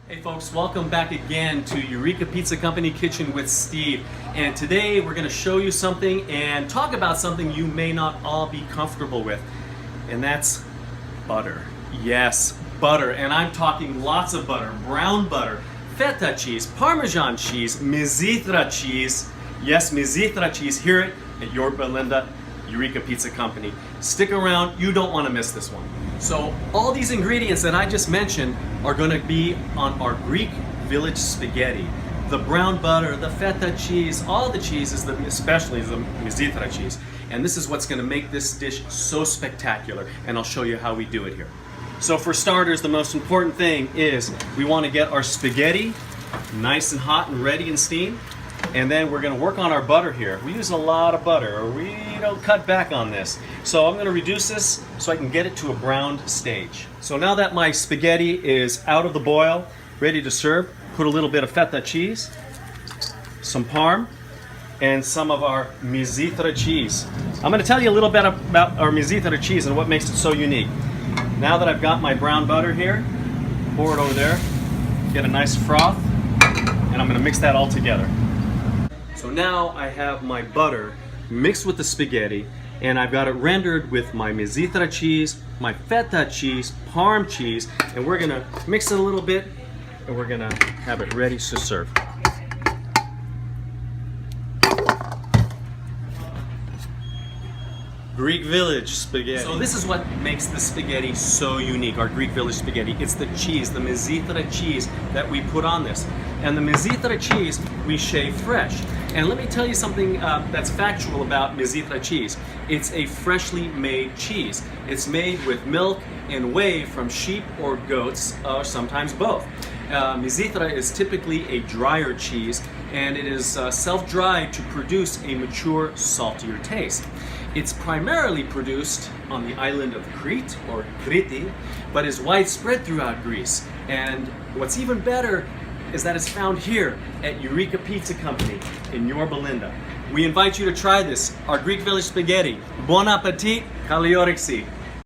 Hey folks, welcome back again to Eureka Pizza Company Kitchen with Steve. And today we're going to show you something and talk about something you may not all be comfortable with. And that's butter. Yes, butter. And I'm talking lots of butter. Brown butter, feta cheese, Parmesan cheese, Mizithra cheese. Yes, Mizithra cheese. Hear it at Yorba, Eureka Pizza Company. Stick around, you don't want to miss this one. So all these ingredients that I just mentioned are going to be on our Greek village spaghetti. The brown butter, the feta cheese, all the cheeses, especially the Mizithra cheese. And this is what's going to make this dish so spectacular, and I'll show you how we do it here. So for starters, the most important thing is we want to get our spaghetti nice and hot and ready and steamed. And then we're going to work on our butter here. We use a lot of butter, or we don't cut back on this. So I'm going to reduce this so I can get it to a browned stage. So now that my spaghetti is out of the boil, ready to serve, put a little bit of feta cheese, some parm, and some of our Mizithra cheese. I'm going to tell you a little bit about our Mizithra cheese and what makes it so unique. Now that I've got my brown butter here, pour it over there, get a nice froth, and I'm going to mix that all together. So now I have my butter mixed with the spaghetti, and I've got it rendered with my Mizithra cheese, my feta cheese, parm cheese, and we're gonna mix it a little bit, and we're gonna have it ready to serve. Greek village spaghetti. So this is what makes the spaghetti so unique, our Greek village spaghetti. It's the cheese, the Mizithra cheese that we put on this. And the Mizithra cheese we shave fresh. And let me tell you something that's factual about Mizithra cheese. It's a freshly made cheese. It's made with milk and whey from sheep or goats, or sometimes both. Mizithra is typically a drier cheese, and it is self-dried to produce a mature, saltier taste. It's primarily produced on the island of Crete, or Kriti, but is widespread throughout Greece. And what's even better is that it's found here at Eureka Pizza Company in Yorba. We invite you to try this, our Greek village spaghetti. Bon appetit, kaliorixi.